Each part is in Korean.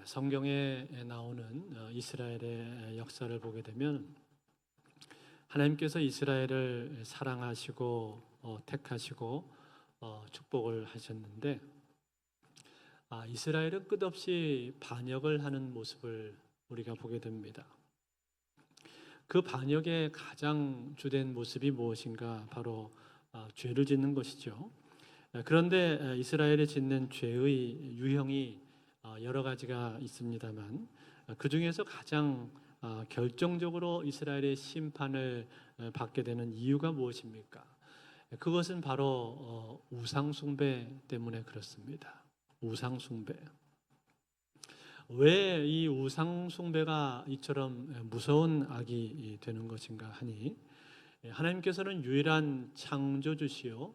성경에 나오는 이스라엘의 역사를 보게 되면 하나님께서 이스라엘을 사랑하시고 택하시고 축복을 하셨는데 이스라엘은 끝없이 반역을 하는 모습을 우리가 보게 됩니다. 그 반역의 가장 주된 모습이 무엇인가? 바로 죄를 짓는 것이죠. 그런데 이스라엘이 짓는 죄의 유형이 여러 가지가 있습니다만 그 중에서 가장 결정적으로 이스라엘의 심판을 받게 되는 이유가 무엇입니까? 그것은 바로 우상 숭배 때문에 그렇습니다. 우상 숭배. 왜 이 우상 숭배가 이처럼 무서운 악이 되는 것인가 하니 하나님께서는 유일한 창조주시요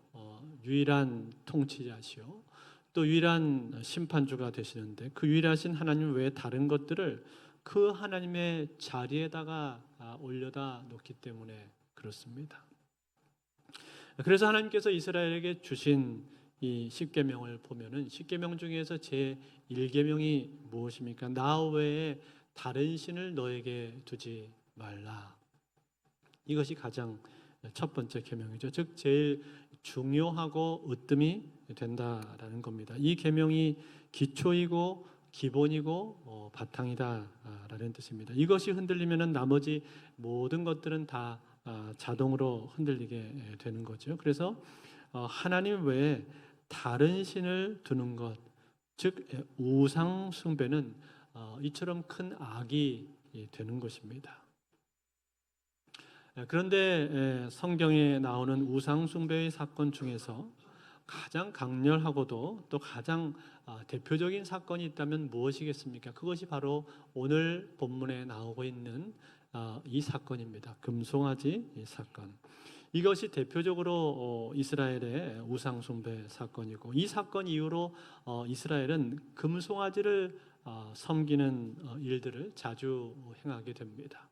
유일한 통치자시요 또 유일한 심판주가 되시는데 그 유일하신 하나님 외에 다른 것들을 그 하나님의 자리에다가 올려다 놓기 때문에 그렇습니다. 그래서 하나님께서 이스라엘에게 주신 이 십계명을 보면은 십계명 중에서 제 1계명이 무엇입니까? 나 외에 다른 신을 너에게 두지 말라. 이것이 가장 첫 번째 계명이죠. 즉 제일 중요하고 으뜸이 된다라는 겁니다. 이 계명이 기초이고 기본이고 바탕이다라는 뜻입니다. 이것이 흔들리면은 나머지 모든 것들은 다 자동으로 흔들리게 되는 거죠. 그래서 하나님 외에 다른 신을 두는 것, 즉 우상 숭배는 이처럼 큰 악이 되는 것입니다. 그런데 성경에 나오는 우상 숭배의 사건 중에서 가장 강렬하고도 또 가장 대표적인 사건이 있다면 무엇이겠습니까? 그것이 바로 오늘 본문에 나오고 있는 이 사건입니다. 금송아지 사건. 이것이 대표적으로 이스라엘의 우상 숭배 사건이고 이 사건 이후로 이스라엘은 금송아지를 섬기는 일들을 자주 행하게 됩니다.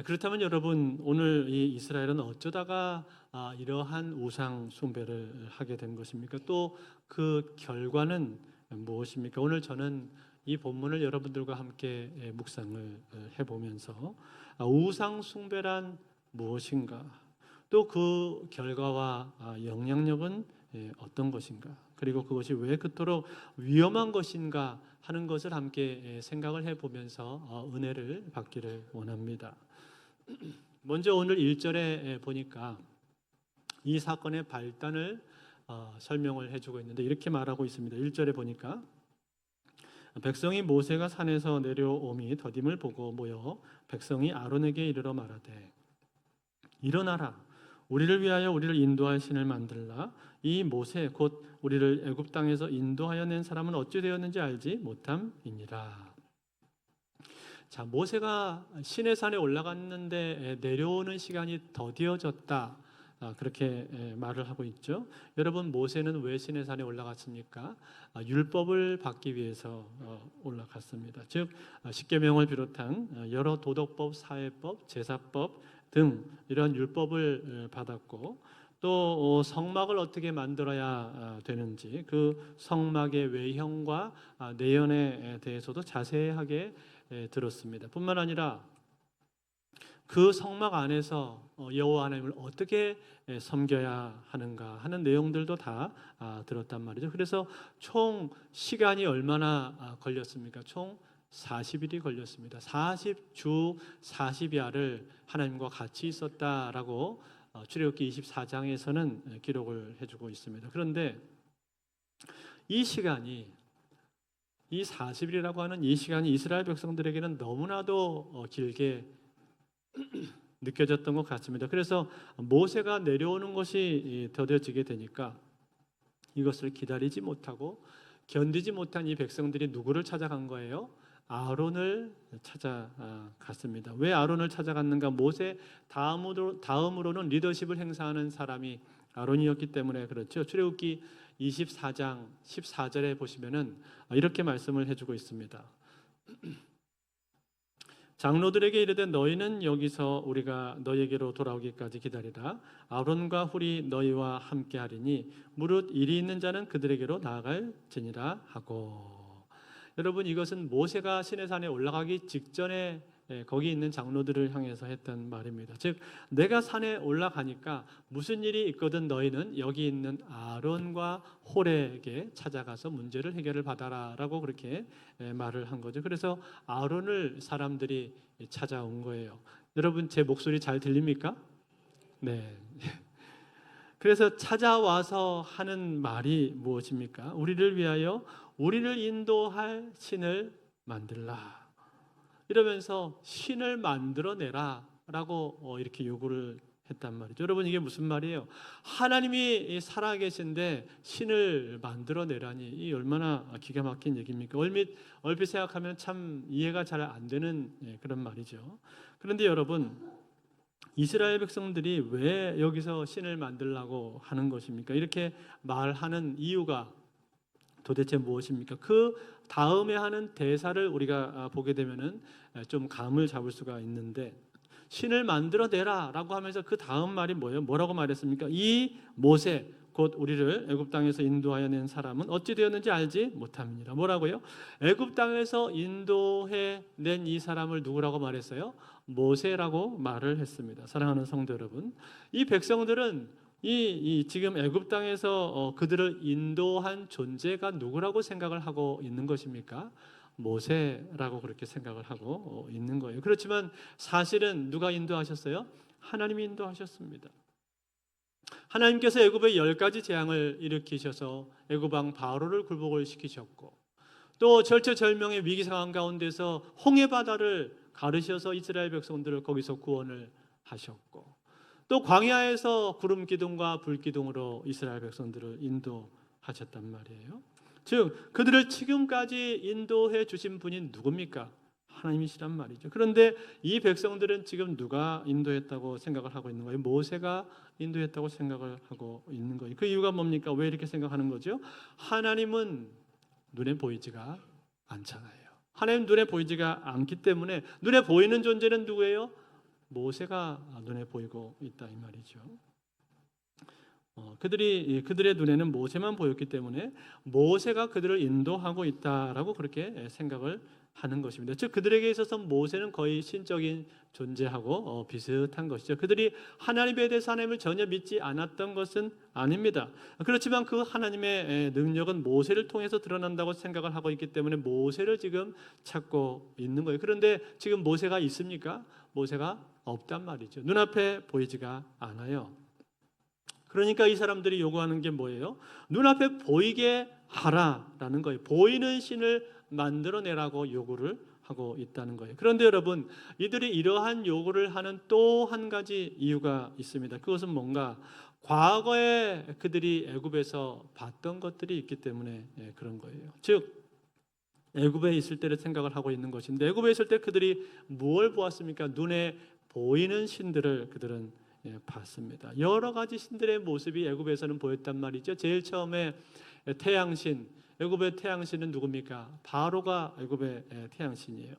그렇다면 여러분 오늘 이 이스라엘은 어쩌다가 이러한 우상 숭배를 하게 된 것입니까? 또 그 결과는 무엇입니까? 오늘 저는 이 본문을 여러분들과 함께 묵상을 해보면서 우상 숭배란 무엇인가? 또 그 결과와 영향력은 어떤 것인가? 그리고 그것이 왜 그토록 위험한 것인가 하는 것을 함께 생각을 해보면서 은혜를 받기를 원합니다. 먼저 오늘 1절에 보니까 이 사건의 발단을 설명을 해주고 있는데 이렇게 말하고 있습니다. 1절에 보니까 백성이 모세가 산에서 내려오미 더딤을 보고 모여 백성이 아론에게 이르러 말하되 일어나라 우리를 위하여 우리를 인도할 신을 만들라 이 모세 곧 우리를 애굽 땅에서 인도하여 낸 사람은 어찌 되었는지 알지 못함이니라. 자, 모세가 시내산에 올라갔는데 내려오는 시간이 더디어졌다. 그렇게 말을 하고 있죠. 여러분 모세는 왜 시내산에 올라갔습니까? 율법을 받기 위해서 올라갔습니다. 즉 십계명을 비롯한 여러 도덕법, 사회법, 제사법 등 이런 율법을 받았고 또 성막을 어떻게 만들어야 되는지 그 성막의 외형과 내연에 대해서도 자세하게 들었습니다. 뿐만 아니라 그 성막 안에서 여호와 하나님을 어떻게 섬겨야 하는가 하는 내용들도 다 들었단 말이죠. 그래서 총 시간이 얼마나 걸렸습니까? 총 40일이 걸렸습니다. 40주 40야를 하나님과 같이 있었다라고 출애굽기 24장에서는 기록을 해주고 있습니다. 그런데 이 시간이 이 40일이라고 하는 이 시간이 이스라엘 백성들에게는 너무나도 길게 느껴졌던 것 같습니다. 그래서 모세가 내려오는 것이 더뎌지게 되니까 이것을 기다리지 못하고 견디지 못한 이 백성들이 누구를 찾아간 거예요? 아론을 찾아갔습니다. 왜 아론을 찾아갔는가? 모세 다음으로는 리더십을 행사하는 사람이 아론이었기 때문에 그렇죠. 출애굽기 24장 14절에 보시면은 이렇게 말씀을 해주고 있습니다. 장로들에게 이르되 너희는 여기서 우리가 너희에게로 돌아오기까지 기다리라. 아론과 훌이 너희와 함께하리니 무릇 일이 있는 자는 그들에게로 나아갈지니라 하고. 여러분, 이것은 모세가 시내산에 올라가기 직전에 거기 있는 장로들을 향해서 했던 말입니다. 즉, 내가 산에 올라가니까 무슨 일이 있거든 너희는 여기 있는 아론과 홀에게 찾아가서 문제를 해결을 받아라라고 그렇게 말을 한 거죠. 그래서 아론을 사람들이 찾아온 거예요. 여러분, 제 목소리 잘 들립니까? 네. 그래서 찾아와서 하는 말이 무엇입니까? 우리를 위하여 우리를 인도할 신을 만들라. 이러면서 신을 만들어내라 라고 이렇게 요구를 했단 말이죠. 여러분, 이게 무슨 말이에요? 하나님이 살아계신데 신을 만들어내라니, 이 얼마나 기가 막힌 얘기입니까? 얼핏 생각하면 참 이해가 잘 안 되는 그런 말이죠. 그런데 여러분, 이스라엘 백성들이 왜 여기서 신을 만들라고 하는 것입니까? 이렇게 말하는 이유가 도대체 무엇입니까? 그 다음에 하는 대사를 우리가 보게 되면은 좀 감을 잡을 수가 있는데, 신을 만들어내라 라고 하면서 그 다음 말이 뭐예요? 뭐라고 말했습니까? 이 모세, 곧 우리를 애굽 땅에서 인도하여 낸 사람은 어찌 되었는지 알지 못합니다. 뭐라고요? 애굽 땅에서 인도해 낸 이 사람을 누구라고 말했어요? 모세라고 말을 했습니다. 사랑하는 성도 여러분, 이 백성들은 이 지금 애굽 땅에서 그들을 인도한 존재가 누구라고 생각을 하고 있는 것입니까? 모세라고 그렇게 생각을 하고 있는 거예요. 그렇지만 사실은 누가 인도하셨어요? 하나님이 인도하셨습니다. 하나님께서 애굽에 10가지 재앙을 일으키셔서 애굽 왕 바로를 굴복을 시키셨고, 또 절체절명의 위기 상황 가운데서 홍해 바다를 가르셔서 이스라엘 백성들을 거기서 구원을 하셨고, 또 광야에서 구름 기둥과 불 기둥으로 이스라엘 백성들을 인도하셨단 말이에요. 즉, 그들을 지금까지 인도해 주신 분이 누굽니까? 하나님이시란 말이죠. 그런데 이 백성들은 지금 누가 인도했다고 생각을 하고 있는 거예요? 모세가 인도했다고 생각을 하고 있는 거예요. 그 이유가 뭡니까? 왜 이렇게 생각하는 거죠? 하나님은 눈에 보이지가 않잖아요. 하나님 눈에 보이지가 않기 때문에 눈에 보이는 존재는 누구예요? 모세가 눈에 보이고 있다 이 말이죠. 그들의 눈에는 모세만 보였기 때문에 모세가 그들을 인도하고 있다라고 그렇게 생각을 하는 것입니다. 즉, 그들에게 있어서 모세는 거의 신적인 존재하고 비슷한 것이죠. 그들이 하나님에 대해서 하나님을 전혀 믿지 않았던 것은 아닙니다. 그렇지만 그 하나님의 능력은 모세를 통해서 드러난다고 생각을 하고 있기 때문에 모세를 지금 찾고 있는 거예요. 그런데 지금 모세가 있습니까? 모세가 없단 말이죠. 눈앞에 보이지가 않아요. 그러니까 이 사람들이 요구하는 게 뭐예요? 눈앞에 보이게 하라라는 거예요. 보이는 신을 만들어내라고 요구를 하고 있다는 거예요. 그런데 여러분, 이들이 이러한 요구를 하는 또 한 가지 이유가 있습니다. 그것은 뭔가 과거에 그들이 애굽에서 봤던 것들이 있기 때문에 그런 거예요. 즉, 애굽에 있을 때를 생각을 하고 있는 것인데, 애굽에 있을 때 그들이 무엇을 보았습니까? 눈에 보이는 신들을 그들은 봤습니다. 여러 가지 신들의 모습이 애굽에서는 보였단 말이죠. 제일 처음에 태양신, 애굽의 태양신은 누굽니까? 바로가 애굽의 태양신이에요.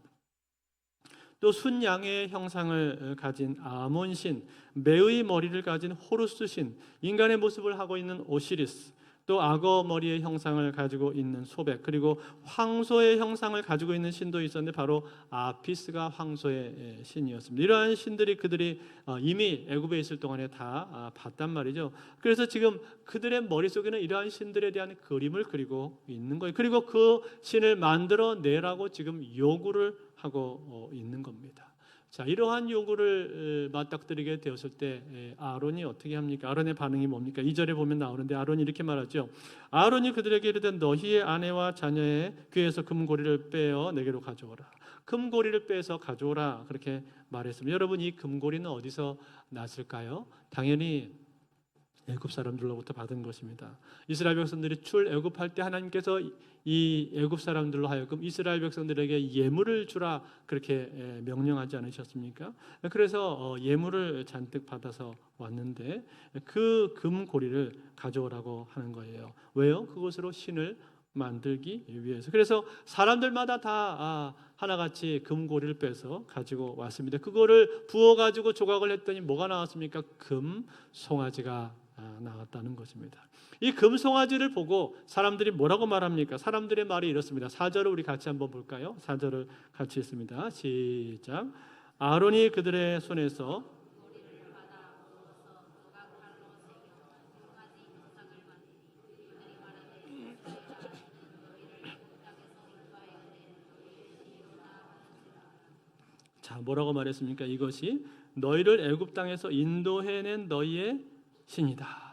또 순양의 형상을 가진 아몬신, 매의 머리를 가진 호루스신, 인간의 모습을 하고 있는 오시리스, 또 악어 머리의 형상을 가지고 있는 소백, 그리고 황소의 형상을 가지고 있는 신도 있었는데 바로 아피스가 황소의 신이었습니다. 이러한 신들이 그들이 이미 애굽에 있을 동안에 다 봤단 말이죠. 그래서 지금 그들의 머릿속에는 이러한 신들에 대한 그림을 그리고 있는 거예요. 그리고 그 신을 만들어내라고 지금 요구를 하고 있는 겁니다. 자, 이러한 요구를 맞닥뜨리게 되었을 때 아론이 어떻게 합니까? 아론의 반응이 뭡니까? 2절에 보면 나오는데 아론이 이렇게 말하죠. 아론이 그들에게 이르되 너희의 아내와 자녀의 귀에서 금고리를 빼어 내게로 가져오라. 금고리를 빼서 가져오라 그렇게 말했습니다. 여러분, 이 금고리는 어디서 났을까요? 당연히 애굽 사람들로부터 받은 것입니다. 이스라엘 백성들이 출애굽할 때 하나님께서 이 애굽 사람들로 하여금 이스라엘 백성들에게 예물을 주라 그렇게 명령하지 않으셨습니까? 그래서 예물을 잔뜩 받아서 왔는데 그 금고리를 가져오라고 하는 거예요. 왜요? 그것으로 신을 만들기 위해서. 그래서 사람들마다 다 하나같이 금고리를 빼서 가지고 왔습니다. 그거를 부어가지고 조각을 했더니 뭐가 나왔습니까? 금 송아지가 나왔다는 것입니다. 이 금송아지를 보고 사람들이 뭐라고 말합니까? 사람들의 말이 이렇습니다. 4절을 우리 같이 한번 볼까요? 4절을 같이 읽습니다. 시작. 아론이 그들의 손에서 자, 뭐라고 말했습니까? 이것이 너희를 애굽 땅에서 인도해낸 너희의 신이다.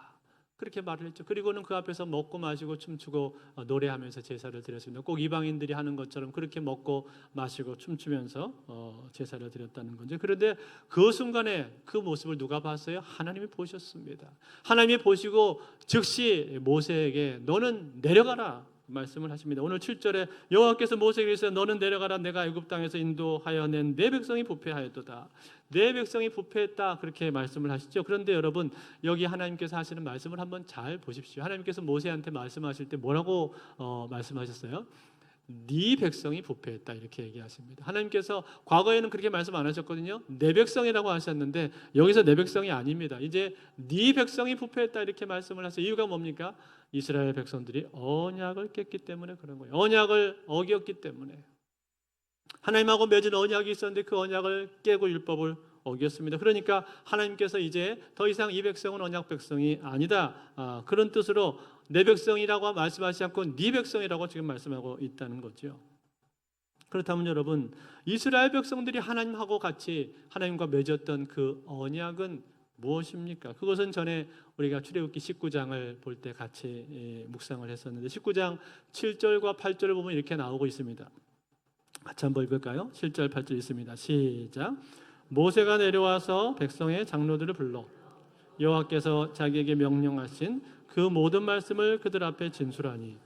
그렇게 말을 했죠. 그리고는 그 앞에서 먹고 마시고 춤추고 노래하면서 제사를 드렸습니다. 꼭 이방인들이 하는 것처럼 그렇게 먹고 마시고 춤추면서 제사를 드렸다는 거죠. 그런데 그 순간에 그 모습을 누가 봤어요? 하나님이 보셨습니다. 하나님이 보시고 즉시 모세에게 너는 내려가라 말씀을 하십니다. 오늘 7절에 여호와께서 모세에게 이르시되 너는 내려가라 내가 애굽 땅에서 인도하여 낸 내 백성이 부패하였도다. 내 백성이 부패했다 그렇게 말씀을 하시죠. 그런데 여러분 여기 하나님께서 하시는 말씀을 한번 잘 보십시오. 하나님께서 모세한테 말씀하실 때 뭐라고 말씀하셨어요? 네 백성이 부패했다 이렇게 얘기하십니다. 하나님께서 과거에는 그렇게 말씀 안 하셨거든요. 내 백성이라고 하셨는데 여기서 내 백성이 아닙니다. 이제 네 백성이 부패했다 이렇게 말씀을 하세요. 이유가 뭡니까? 이스라엘 백성들이 언약을 깼기 때문에 그런 거예요. 언약을 어겼기 때문에 하나님하고 맺은 언약이 있었는데 그 언약을 깨고 율법을 어겼습니다. 그러니까 하나님께서 이제 더 이상 이 백성은 언약 백성이 아니다. 그런 뜻으로 내 백성이라고 말씀하시지 않고 네 백성이라고 지금 말씀하고 있다는 거죠. 그렇다면 여러분 이스라엘 백성들이 하나님하고 같이 하나님과 맺었던 그 언약은 무엇입니까? 그것은 전에 우리가 출애굽기 19장을 볼 때 같이 묵상을 했었는데 19장 7절과 8절을 보면 이렇게 나오고 있습니다. 같이 한번 읽을까요? 7절 8절 있습니다. 시작. 모세가 내려와서 백성의 장로들을 불러 여호와께서 자기에게 명령하신 그 모든 말씀을 그들 앞에 진술하니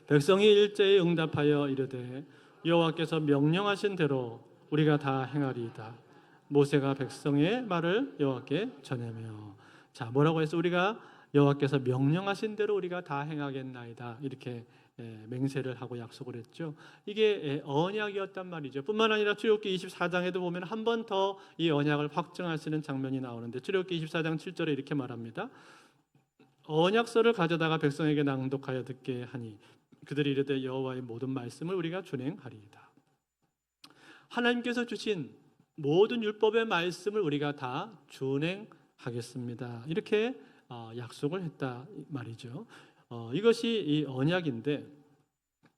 백성이 일제히 응답하여 이르되 여호와께서 명령하신 대로 우리가 다 행하리이다. 모세가 백성의 말을 여호와께 전하며 자 뭐라고 해서 우리가 여호와께서 명령하신 대로 우리가 다 행하겠나이다 이렇게 맹세를 하고 약속을 했죠. 이게 언약이었단 말이죠. 뿐만 아니라 출애굽기 24장에도 보면 한 번 더 이 언약을 확증하시는 장면이 나오는데 출애굽기 24장 7절에 이렇게 말합니다. 언약서를 가져다가 백성에게 낭독하여 듣게 하니 그들이 이르되 여호와의 모든 말씀을 우리가 준행하리이다. 하나님께서 주신 모든 율법의 말씀을 우리가 다 준행하겠습니다. 이렇게 약속을 했다 말이죠. 이것이 이 언약인데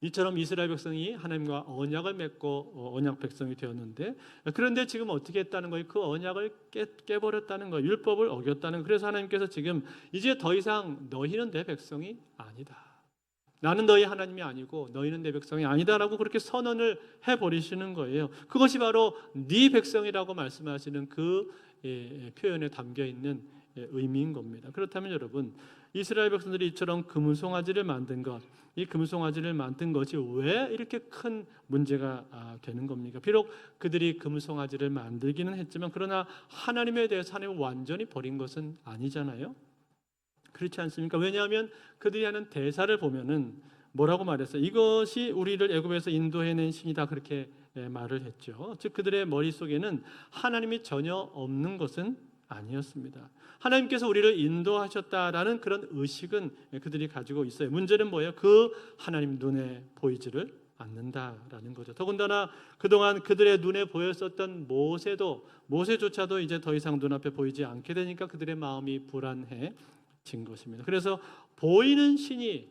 이처럼 이스라엘 백성이 하나님과 언약을 맺고 언약 백성이 되었는데 그런데 지금 어떻게 했다는 거예요? 그 언약을 깨버렸다는 거예요. 율법을 어겼다는 거예요. 그래서 하나님께서 지금 이제 더 이상 너희는 내 백성이 아니다. 나는 너희 하나님이 아니고 너희는 내 백성이 아니다라고 그렇게 선언을 해버리시는 거예요. 그것이 바로 네 백성이라고 말씀하시는 그 표현에 담겨있는 의미인 겁니다. 그렇다면 여러분 이스라엘 백성들이 이처럼 금송아지를 만든 것, 이 금송아지를 만든 것이 왜 이렇게 큰 문제가 되는 겁니까? 비록 그들이 금송아지를 만들기는 했지만 그러나 하나님에 대해서 하나님을 완전히 버린 것은 아니잖아요. 그렇지 않습니까? 왜냐하면 그들이 하는 대사를 보면은 뭐라고 말했어요? 이것이 우리를 애굽에서 인도해낸 신이다 그렇게 말을 했죠. 즉 그들의 머릿속에는 하나님이 전혀 없는 것은 아니었습니다. 하나님께서 우리를 인도하셨다라는 그런 의식은 그들이 가지고 있어요. 문제는 뭐예요? 그 하나님 눈에 보이지를 않는다라는 거죠. 더군다나 그동안 그들의 눈에 보였었던 모세조차도 이제 더 이상 눈앞에 보이지 않게 되니까 그들의 마음이 불안해진 것입니다. 그래서 보이는 신이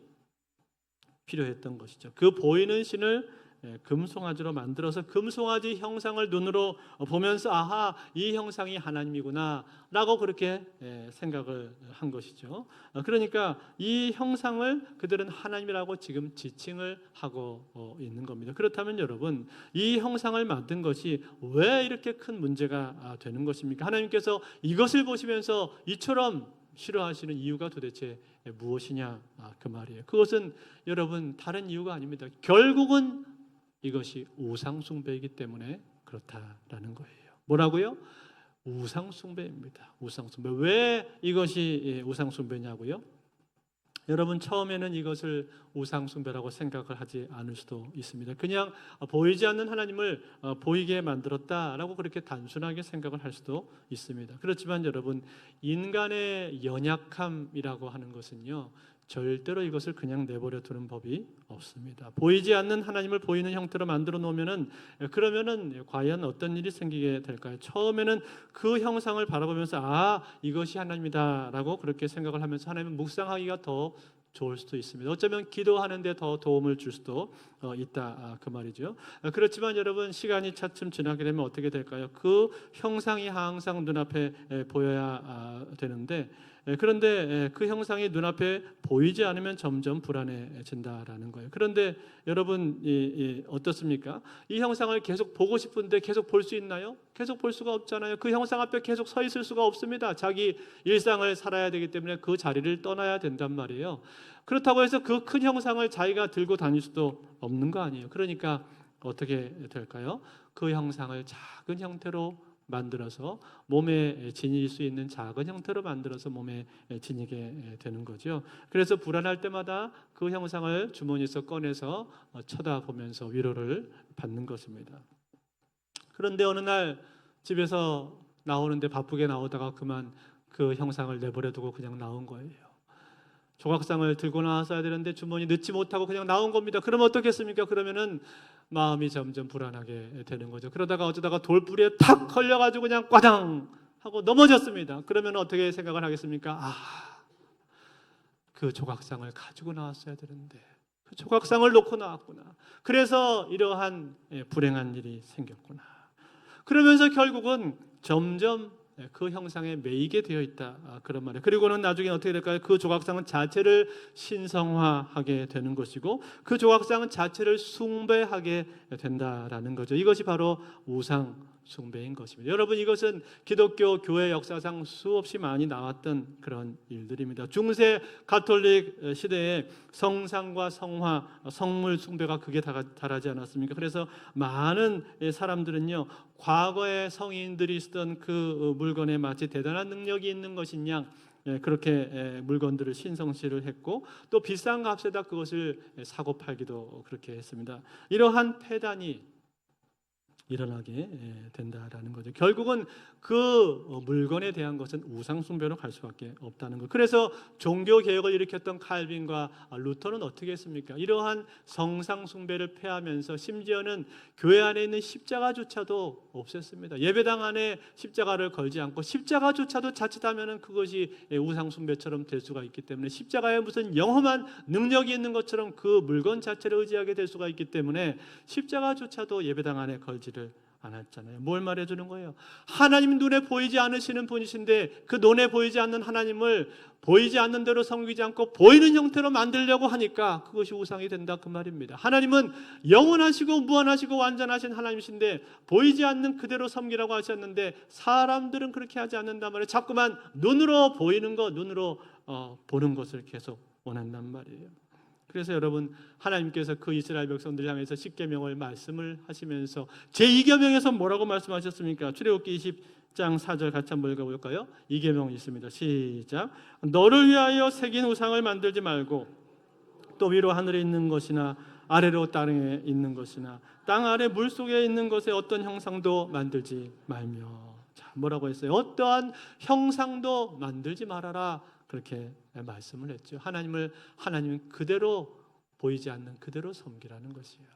필요했던 것이죠. 그 보이는 신을 금송아지로 만들어서 금송아지 형상을 눈으로 보면서 아하 이 형상이 하나님이구나 라고 그렇게 생각을 한 것이죠. 그러니까 이 형상을 그들은 하나님이라고 지금 지칭을 하고 있는 겁니다. 그렇다면 여러분 이 형상을 만든 것이 왜 이렇게 큰 문제가 되는 것입니까? 하나님께서 이것을 보시면서 이처럼 싫어하시는 이유가 도대체 무엇이냐 그 말이에요. 그것은 여러분 다른 이유가 아닙니다. 결국은 이것이 우상숭배이기 때문에 그렇다라는 거예요. 뭐라고요? 우상숭배입니다. 우상숭배. 왜 이것이 우상숭배냐고요? 여러분 처음에는 이것을 우상 숭배라고 생각을 하지 않을 수도 있습니다. 그냥 보이지 않는 하나님을 보이게 만들었다라고 그렇게 단순하게 생각을 할 수도 있습니다. 그렇지만 여러분 인간의 연약함이라고 하는 것은요. 절대로 이것을 그냥 내버려 두는 법이 없습니다. 보이지 않는 하나님을 보이는 형태로 만들어 놓으면은 그러면은 과연 어떤 일이 생기게 될까요? 처음에는 그 형상을 바라보면서 이것이 하나님이다라고 그렇게 생각을 하면서 하나님을 묵상하기가 더 좋을 수도 있습니다. 어쩌면 기도하는데 더 도움을 줄 수도 있다 그 말이죠. 그렇지만 여러분 시간이 차츰 지나게 되면 어떻게 될까요? 그 형상이 항상 눈앞에 보여야 되는데 그런데 그 형상이 눈앞에 보이지 않으면 점점 불안해진다라는 거예요. 그런데 여러분 어떻습니까? 이 형상을 계속 보고 싶은데 계속 볼 수 있나요? 계속 볼 수가 없잖아요. 그 형상 앞에 계속 서 있을 수가 없습니다. 자기 일상을 살아야 되기 때문에 그 자리를 떠나야 된단 말이에요. 그렇다고 해서 그 큰 형상을 자기가 들고 다닐 수도 없는 거 아니에요. 그러니까 어떻게 될까요? 그 형상을 작은 형태로 만들어서 몸에 지닐 수 있는 작은 형태로 만들어서 몸에 지니게 되는 거죠. 그래서 불안할 때마다 그 형상을 주머니에서 꺼내서 쳐다보면서 위로를 받는 것입니다. 그런데 어느 날 집에서 나오는데 바쁘게 나오다가 그만 그 형상을 내버려두고 그냥 나온 거예요. 조각상을 들고 나왔어야 되는데 주머니 넣지 못하고 그냥 나온 겁니다. 그러면 어떻겠습니까? 그러면은 마음이 점점 불안하게 되는 거죠. 그러다가 어쩌다가 돌뿌리에 탁 걸려가지고 그냥 꽈당 하고 넘어졌습니다. 그러면 어떻게 생각을 하겠습니까? 그 조각상을 가지고 나왔어야 되는데 그 조각상을 놓고 나왔구나. 그래서 이러한 불행한 일이 생겼구나. 그러면서 결국은 점점 그 형상에 매이게 되어 있다 그런 말이에요. 그리고는 나중에 어떻게 될까요? 그 조각상은 자체를 신성화하게 되는 것이고 그 조각상은 자체를 숭배하게 된다라는 거죠. 이것이 바로 우상 숭배인 것입니다. 여러분 이것은 기독교 교회 역사상 수없이 많이 나왔던 그런 일들입니다. 중세 가톨릭 시대에 성상과 성화, 성물 숭배가 극에 달하지 않았습니까? 그래서 많은 사람들은요 과거의 성인들이 쓰던 그 물건에 마치 대단한 능력이 있는 것인 양 그렇게 물건들을 신성시를 했고 또 비싼 값에다 그것을 사고 팔기도 그렇게 했습니다. 이러한 폐단이 일어나게 된다라는 거죠. 결국은 그 물건에 대한 것은 우상 숭배로 갈 수밖에 없다는 것. 그래서 종교 개혁을 일으켰던 칼빈과 루터는 어떻게 했습니까? 이러한 성상 숭배를 폐하면서 심지어는 교회 안에 있는 십자가조차도 없앴습니다. 예배당 안에 십자가를 걸지 않고 십자가조차도 자칫하면은 그것이 우상 숭배처럼 될 수가 있기 때문에 십자가에 무슨 영험한 능력이 있는 것처럼 그 물건 자체를 의지하게 될 수가 있기 때문에 십자가조차도 예배당 안에 걸지를 않았잖아요. 뭘 말해주는 거예요? 하나님 눈에 보이지 않으시는 분이신데 그 눈에 보이지 않는 하나님을 보이지 않는 대로 섬기지 않고 보이는 형태로 만들려고 하니까 그것이 우상이 된다 그 말입니다. 하나님은 영원하시고 무한하시고 완전하신 하나님이신데 보이지 않는 그대로 섬기라고 하셨는데 사람들은 그렇게 하지 않는단 말이에요. 자꾸만 눈으로 보이는 것, 눈으로 보는 것을 계속 원한단 말이에요. 그래서 여러분 하나님께서 그 이스라엘 백성들 향해서 십계명을 말씀을 하시면서 제2계명에서 뭐라고 말씀하셨습니까? 출애굽기 20장 4절 같이 한번 읽어볼까요? 2계명이 있습니다. 시작. 너를 위하여 새긴 우상을 만들지 말고 또 위로 하늘에 있는 것이나 아래로 땅에 있는 것이나 땅 아래 물속에 있는 것에 어떤 형상도 만들지 말며. 자, 뭐라고 했어요? 어떠한 형상도 만들지 말아라. 그렇게 말씀을 했죠. 하나님은 그대로 보이지 않는 그대로 섬기라는 것이에요.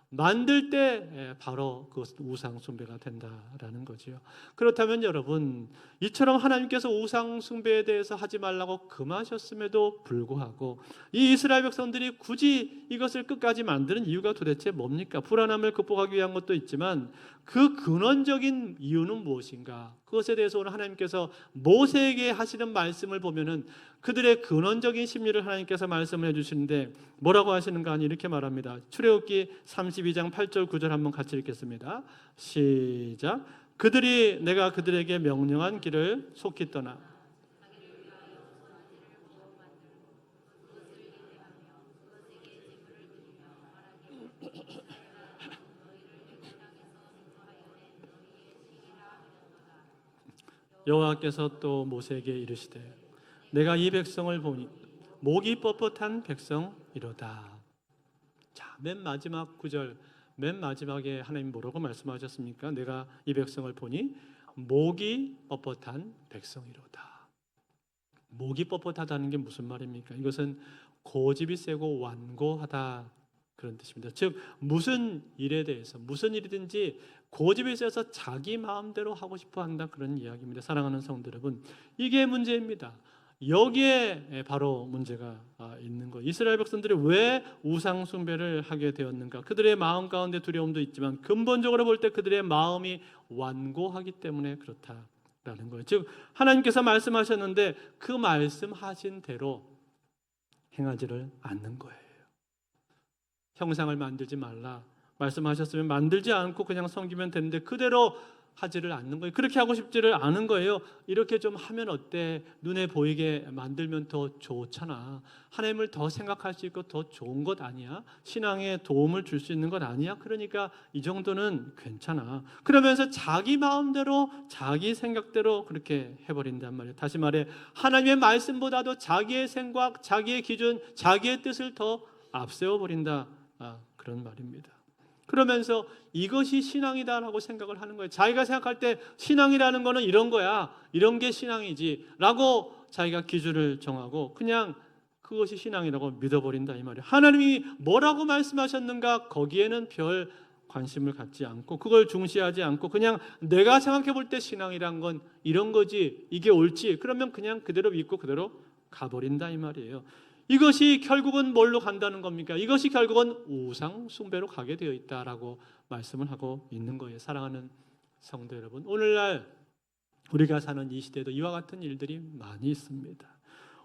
만들 때 바로 그것은 우상 숭배가 된다라는 거죠. 그렇다면 여러분 이처럼 하나님께서 우상 숭배에 대해서 하지 말라고 금하셨음에도 불구하고 이 이스라엘 백성들이 굳이 이것을 끝까지 만드는 이유가 도대체 뭡니까? 불안함을 극복하기 위한 것도 있지만 그 근원적인 이유는 무엇인가? 그것에 대해서 오늘 하나님께서 모세에게 하시는 말씀을 보면은 그들의 근원적인 심리를 하나님께서 말씀을 해주시는데 뭐라고 하시는가 하니 이렇게 말합니다. 출애굽기 32장 8절 9절 한번 같이 읽겠습니다. 시작. 그들이 내가 그들에게 명령한 길을 속히 떠나 여호와께서 또 모세에게 이르시되 내가 이 백성을 보니 목이 뻣뻣한 백성이로다. 자, 맨 마지막 구절, 맨 마지막에 하나님 뭐라고 말씀하셨습니까? 내가 이 백성을 보니 목이 뻣뻣한 백성이로다. 목이 뻣뻣하다는 게 무슨 말입니까? 이것은 고집이 세고 완고하다, 그런 뜻입니다. 즉 무슨 일에 대해서 무슨 일이든지 고집이 세서 자기 마음대로 하고 싶어 한다, 그런 이야기입니다. 사랑하는 성도 여러분, 이게 문제입니다. 여기에 바로 문제가 있는 거예요. 이스라엘 백성들이 왜 우상 숭배를 하게 되었는가? 그들의 마음 가운데 두려움도 있지만 근본적으로 볼 때 그들의 마음이 완고하기 때문에 그렇다라는 거예요. 즉 하나님께서 말씀하셨는데 그 말씀하신 대로 행하지를 않는 거예요. 형상을 만들지 말라 말씀하셨으면 만들지 않고 그냥 섬기면 되는데 그대로 하지를 않는 거예요. 그렇게 하고 싶지를 않은 거예요. 이렇게 좀 하면 어때? 눈에 보이게 만들면 더 좋잖아. 하나님을 더 생각할 수 있고 더 좋은 것 아니야? 신앙에 도움을 줄 수 있는 것 아니야? 그러니까 이 정도는 괜찮아. 그러면서 자기 마음대로 자기 생각대로 그렇게 해버린단 말이에요. 다시 말해 하나님의 말씀보다도 자기의 생각, 자기의 기준, 자기의 뜻을 더 앞세워버린다, 그런 말입니다. 그러면서 이것이 신앙이다라고 생각을 하는 거예요. 자기가 생각할 때 신앙이라는 거는 이런 거야, 이런 게 신앙이지 라고 자기가 기준을 정하고 그냥 그것이 신앙이라고 믿어버린다, 이 말이에요. 하나님이 뭐라고 말씀하셨는가 거기에는 별 관심을 갖지 않고 그걸 중시하지 않고 그냥 내가 생각해 볼 때 신앙이란 건 이런 거지, 이게 옳지, 그러면 그냥 그대로 믿고 그대로 가버린다, 이 말이에요. 이것이 결국은 뭘로 간다는 겁니까? 이것이 결국은 우상 숭배로 가게 되어 있다라고 말씀을 하고 있는 거예요. 사랑하는 성도 여러분, 오늘날 우리가 사는 이 시대에도 이와 같은 일들이 많이 있습니다.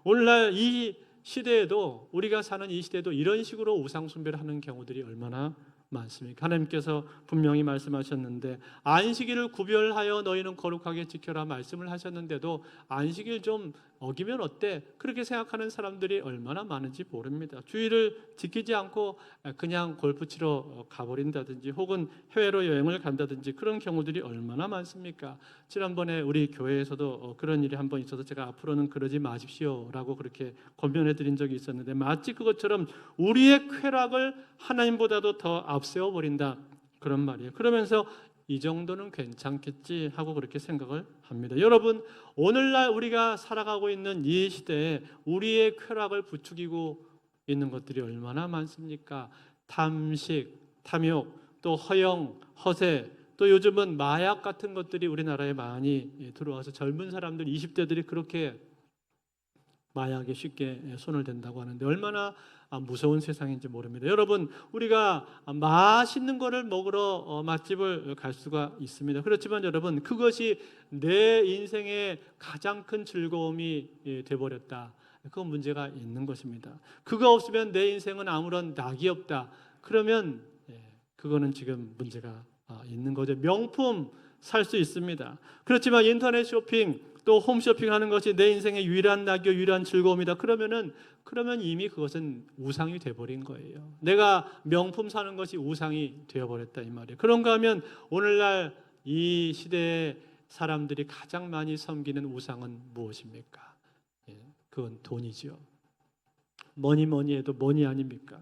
오늘날 이 시대에도, 우리가 사는 이 시대에도 이런 식으로 우상 숭배를 하는 경우들이 얼마나 많습니까? 하나님께서 분명히 말씀하셨는데 안식일을 구별하여 너희는 거룩하게 지켜라 말씀을 하셨는데도 안식일 좀 어기면 어때? 그렇게 생각하는 사람들이 얼마나 많은지 모릅니다. 주일을 지키지 않고 그냥 골프 치러 가버린다든지 혹은 해외로 여행을 간다든지 그런 경우들이 얼마나 많습니까? 지난번에 우리 교회에서도 그런 일이 한번 있어서 제가 앞으로는 그러지 마십시오라고 그렇게 권면해 드린 적이 있었는데 마치 그것처럼 우리의 쾌락을 하나님보다도 더 앞세워 버린다, 그런 말이에요. 그러면서 이 정도는 괜찮겠지 하고 그렇게 생각을 합니다. 여러분, 오늘날 우리가 살아가고 있는 이 시대에 우리의 쾌락을 부추기고 있는 것들이 얼마나 많습니까? 탐식, 탐욕, 또 허영, 허세, 또 요즘은 마약 같은 것들이 우리나라에 많이 들어와서 젊은 사람들, 20대들이 그렇게 마약에 쉽게 손을 댄다고 하는데 얼마나 무서운 세상인지 모릅니다. 여러분, 우리가 맛있는 거를 먹으러 맛집을 갈 수가 있습니다. 그렇지만 여러분, 그것이 내 인생의 가장 큰 즐거움이 돼버렸다, 그건 문제가 있는 것입니다. 그거 없으면 내 인생은 아무런 낙이 없다, 그러면 그거는 지금 문제가 있는 거죠. 명품 살 수 있습니다. 그렇지만 인터넷 쇼핑 또 홈쇼핑 하는 것이 내 인생의 유일한 낙이요 유일한 즐거움이다, 그러면 이미 그것은 우상이 돼버린 거예요. 내가 명품 사는 것이 우상이 되어버렸다, 이 말이에요. 그런가 하면 오늘날 이 시대의 사람들이 가장 많이 섬기는 우상은 무엇입니까? 그건 돈이죠. 뭐니 해도 뭐니 아닙니까?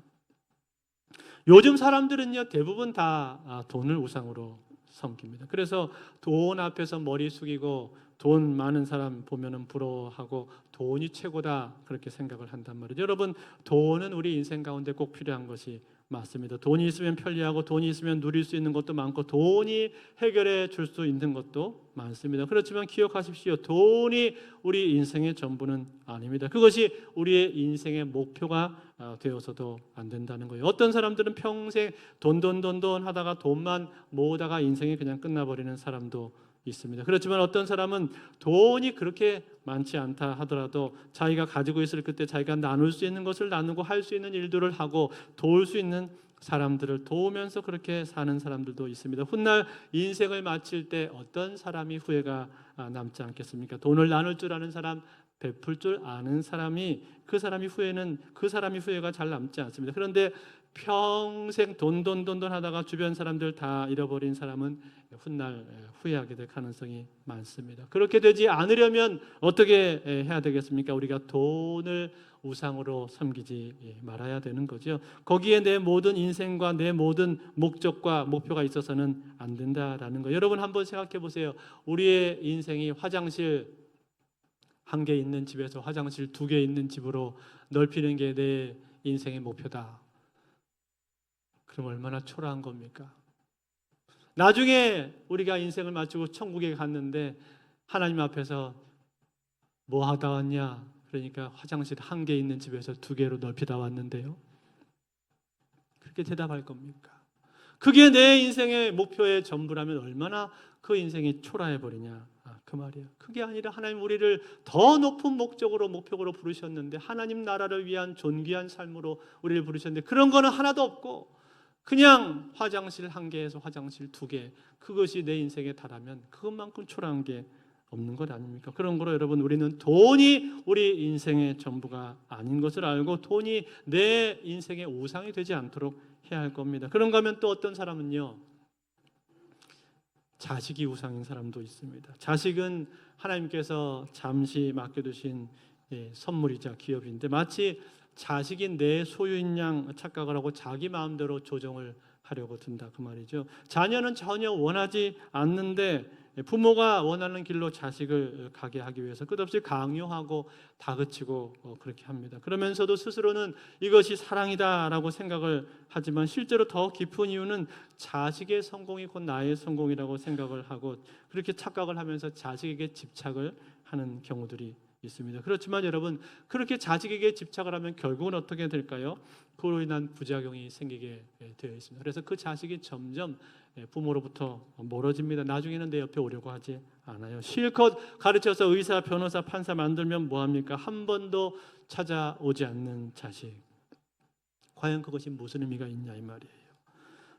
요즘 사람들은요 대부분 다 돈을 우상으로 섬깁니다. 그래서 돈 앞에서 머리 숙이고 돈 많은 사람 보면은 부러워하고 돈이 최고다 그렇게 생각을 한단 말이죠. 여러분, 돈은 우리 인생 가운데 꼭 필요한 것이 맞습니다. 돈이 있으면 편리하고 돈이 있으면 누릴 수 있는 것도 많고 돈이 해결해 줄 수 있는 것도 많습니다. 그렇지만 기억하십시오. 돈이 우리 인생의 전부는 아닙니다. 그것이 우리의 인생의 목표가 되어서도 안 된다는 거예요. 어떤 사람들은 평생 돈 하다가 돈만 모으다가 인생이 그냥 끝나버리는 사람도 있습니다. 그렇지만 어떤 사람은 돈이 그렇게 많지 않다 하더라도 자기가 가지고 있을 그때 자기가 나눌 수 있는 것을 나누고 할 수 있는 일들을 하고 도울 수 있는 사람들을 도우면서 그렇게 사는 사람들도 있습니다. 훗날 인생을 마칠 때 어떤 사람이 후회가 남지 않겠습니까? 돈을 나눌 줄 아는 사람, 베풀 줄 아는 사람이 그 사람이 후회가 잘 남지 않습니다. 그런데 평생 돈 하다가 주변 사람들 다 잃어버린 사람은 훗날 후회하게 될 가능성이 많습니다. 그렇게 되지 않으려면 어떻게 해야 되겠습니까? 우리가 돈을 우상으로 섬기지 말아야 되는 거죠. 거기에 내 모든 인생과 내 모든 목적과 목표가 있어서는 안 된다라는 거. 여러분 한번 생각해 보세요. 우리의 인생이 화장실 한 개 있는 집에서 화장실 2개 있는 집으로 넓히는 게 내 인생의 목표다. 그럼 얼마나 초라한 겁니까? 나중에 우리가 인생을 마치고 천국에 갔는데 하나님 앞에서 뭐 하다 왔냐? 그러니까 화장실 한 개 있는 집에서 2개로 넓히다 왔는데요. 그렇게 대답할 겁니까? 그게 내 인생의 목표의 전부라면 얼마나 그 인생이 초라해 버리냐? 그 말이에요. 그게 아니라 하나님 우리를 더 높은 목적으로 목표로 부르셨는데 하나님 나라를 위한 존귀한 삶으로 우리를 부르셨는데 그런 거는 하나도 없고 그냥 화장실 1개에서 화장실 2개 그것이 내 인생에 달하면 그것만큼 초라한 게 없는 것 아닙니까? 그런 거로 여러분 우리는 돈이 우리 인생의 전부가 아닌 것을 알고 돈이 내 인생의 우상이 되지 않도록 해야 할 겁니다. 그런가 하면 또 어떤 사람은요 자식이 우상인 사람도 있습니다. 자식은 하나님께서 잠시 맡겨두신 선물이자 기업인데 마치 자식이 내 소유인 양 착각을 하고 자기 마음대로 조정을 하려고 든다 그 말이죠. 자녀는 전혀 원하지 않는데 부모가 원하는 길로 자식을 가게 하기 위해서 끝없이 강요하고 다그치고 그렇게 합니다. 그러면서도 스스로는 이것이 사랑이다라고 생각을 하지만 실제로 더 깊은 이유는 자식의 성공이 곧 나의 성공이라고 생각을 하고 그렇게 착각을 하면서 자식에게 집착을 하는 경우들이 있습니다. 그렇지만 여러분 그렇게 자식에게 집착을 하면 결국은 어떻게 될까요? 그로 인한 부작용이 생기게 되어 있습니다. 그래서 그 자식이 점점 부모로부터 멀어집니다. 나중에는 내 옆에 오려고 하지 않아요. 실컷 가르쳐서 의사, 변호사, 판사 만들면 뭐합니까? 한 번도 찾아오지 않는 자식. 과연 그것이 무슨 의미가 있냐 이 말이에요.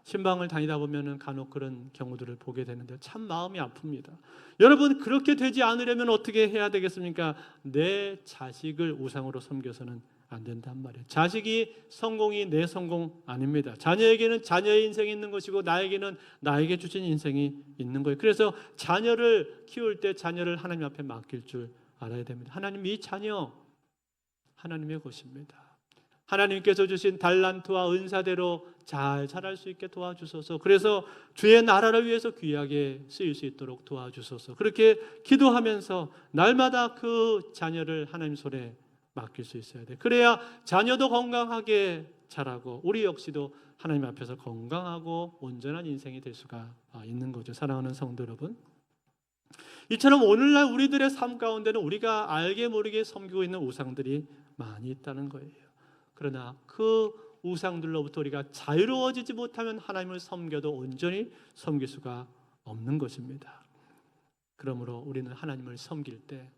신방을 다니다 보면은 간혹 그런 경우들을 보게 되는데 참 마음이 아픕니다. 여러분 그렇게 되지 않으려면 어떻게 해야 되겠습니까? 내 자식을 우상으로 섬겨서는 안 된단 말이에요. 자식이 성공이 내 성공 아닙니다. 자녀에게는 자녀의 인생이 있는 것이고 나에게는 나에게 주신 인생이 있는 거예요. 그래서 자녀를 키울 때 자녀를 하나님 앞에 맡길 줄 알아야 됩니다. 하나님 이 자녀 하나님의 것입니다. 하나님께서 주신 달란트와 은사대로 잘 자랄 수 있게 도와주소서. 그래서 주의 나라를 위해서 귀하게 쓰일 수 있도록 도와주소서. 그렇게 기도하면서 날마다 그 자녀를 하나님 손에 맡길 수 있어야 돼. 그래야 자녀도 건강하게 자라고 우리 역시도 하나님 앞에서 건강하고 온전한 인생이 될 수가 있는 거죠. 사랑하는 성도 여러분, 이처럼 오늘날 우리들의 삶 가운데는 우리가 알게 모르게 섬기고 있는 우상들이 많이 있다는 거예요. 그러나 그 우상들로부터 우리가 자유로워지지 못하면 하나님을 섬겨도 온전히 섬길 수가 없는 것입니다. 그러므로 우리는 하나님을 섬길 때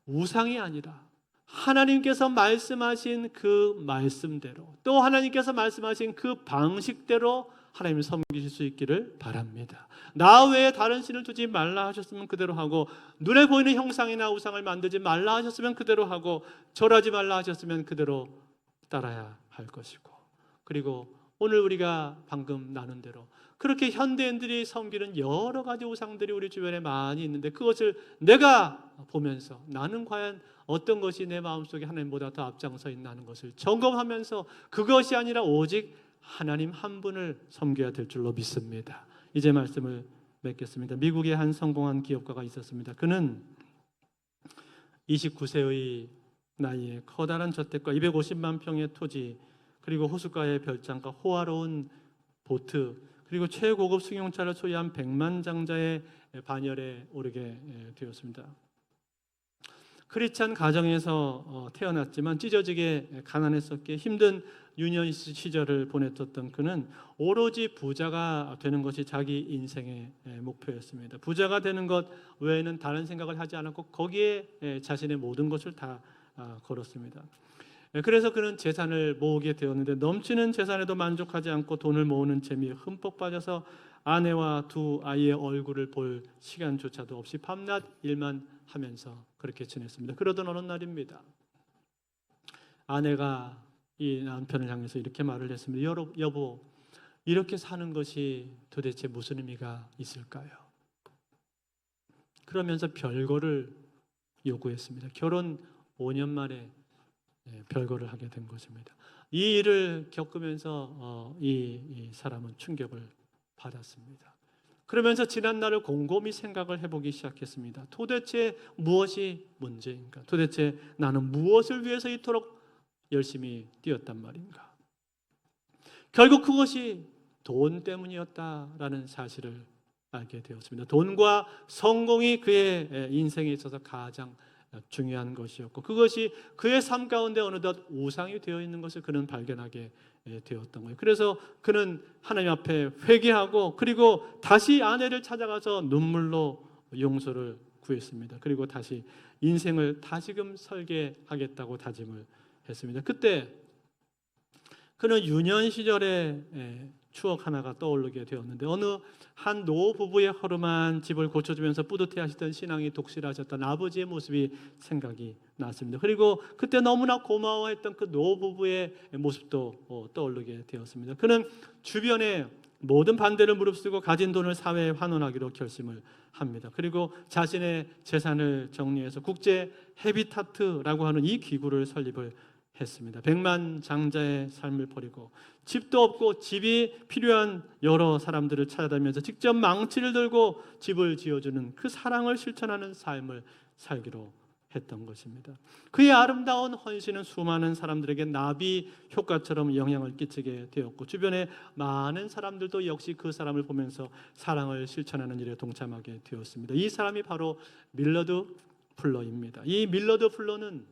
우상이 아니라 하나님께서 말씀하신 그 말씀대로 또 하나님께서 말씀하신 그 방식대로 하나님을 섬기실 수 있기를 바랍니다. 나 외에 다른 신을 두지 말라 하셨으면 그대로 하고 눈에 보이는 형상이나 우상을 만들지 말라 하셨으면 그대로 하고 절하지 말라 하셨으면 그대로 따라야 할 것이고 그리고 오늘 우리가 방금 나눈 대로 그렇게 현대인들이 섬기는 여러 가지 우상들이 우리 주변에 많이 있는데 그것을 내가 보면서 나는 과연 어떤 것이 내 마음속에 하나님보다 더 앞장서 있나 하는 것을 점검하면서 그것이 아니라 오직 하나님 한 분을 섬겨야 될 줄로 믿습니다. 이제 말씀을 맺겠습니다. 미국의 한 성공한 기업가가 있었습니다. 그는 29세의 나이에 커다란 저택과 250만 평의 토지 그리고 호숫가의 별장과 호화로운 보트 그리고 최고급 승용차를 소유한 백만장자의 반열에 오르게 되었습니다. 크리스찬 가정에서 태어났지만 찢어지게 가난했었기에 힘든 유년 시절을 보냈었던 그는 오로지 부자가 되는 것이 자기 인생의 목표였습니다. 부자가 되는 것 외에는 다른 생각을 하지 않았고 거기에 자신의 모든 것을 다 걸었습니다. 그래서 그는 재산을 모으게 되었는데 넘치는 재산에도 만족하지 않고 돈을 모으는 재미에 흠뻑 빠져서 아내와 2 아이의 얼굴을 볼 시간조차도 없이 밤낮 일만 하면서 그렇게 지냈습니다. 그러던 어느 날입니다. 아내가 이 남편을 향해서 이렇게 말을 했습니다. 여보, 이렇게 사는 것이 도대체 무슨 의미가 있을까요? 그러면서 별거를 요구했습니다. 결혼 5년 만에 별거를 하게 된 것입니다. 이 일을 겪으면서 이 사람은 충격을 받았습니다. 그러면서 지난 날을 곰곰이 생각을 해보기 시작했습니다. 도대체 무엇이 문제인가? 도대체 나는 무엇을 위해서 이토록 열심히 뛰었단 말인가? 결국 그것이 돈 때문이었다라는 사실을 알게 되었습니다. 돈과 성공이 그의 인생에 있어서 가장 중요한 것이었고, 그것이 그의 삶 가운데 어느덧 우상이 되어 있는 것을 그는 발견하게 되었던 거예요. 그래서 그는 하나님 앞에 회개하고, 그리고 다시 아내를 찾아가서 눈물로 용서를 구했습니다. 그리고 다시 인생을 다시금 설계하겠다고 다짐을 했습니다. 그때 그는 유년 시절의 추억 하나가 떠오르게 되었는데, 어느 한 노 부부의 허름한 집을 고쳐주면서 뿌듯해하시던 신앙이 독실하셨던 아버지의 모습이 생각이 났습니다. 그리고 그때 너무나 고마워했던 그 노 부부의 모습도 떠오르게 되었습니다. 그는 주변에 모든 반대를 무릅쓰고 가진 돈을 사회에 환원하기로 결심을 합니다. 그리고 자신의 재산을 정리해서 국제 헤비타트라고 하는 이 기구를 설립을 했습니다. 백만장자의 삶을 버리고 집도 없고 집이 필요한 여러 사람들을 찾아다니면서 직접 망치를 들고 집을 지어주는 그 사랑을 실천하는 삶을 살기로 했던 것입니다. 그의 아름다운 헌신은 수많은 사람들에게 나비 효과처럼 영향을 끼치게 되었고, 주변에 많은 사람들도 역시 그 사람을 보면서 사랑을 실천하는 일에 동참하게 되었습니다. 이 사람이 바로 밀러드 풀러입니다. 이 밀러드 풀러는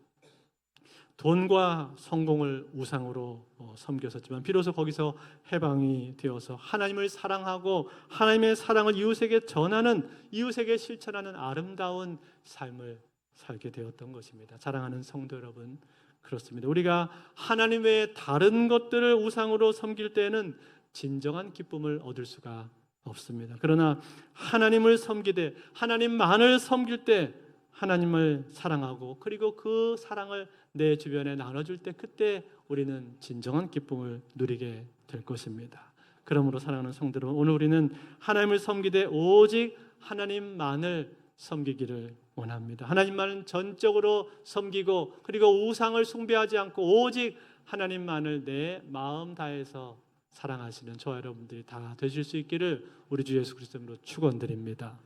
돈과 성공을 우상으로 섬겼었지만 비로소 거기서 해방이 되어서 하나님을 사랑하고 하나님의 사랑을 이웃에게 전하는, 이웃에게 실천하는 아름다운 삶을 살게 되었던 것입니다. 사랑하는 성도 여러분, 그렇습니다. 우리가 하나님 외에 다른 것들을 우상으로 섬길 때는 진정한 기쁨을 얻을 수가 없습니다. 그러나 하나님을 섬기되 하나님만을 섬길 때 하나님을 사랑하고, 그리고 그 사랑을 내 주변에 나눠줄 때, 그때 우리는 진정한 기쁨을 누리게 될 것입니다. 그러므로 사랑하는 성도 여러분, 오늘 우리는 하나님을 섬기되 오직 하나님만을 섬기기를 원합니다. 하나님만을 전적으로 섬기고, 그리고 우상을 숭배하지 않고 오직 하나님만을 내 마음 다해서 사랑하시는 저와 여러분들이 다 되실 수 있기를 우리 주 예수 그리스도로 축원드립니다.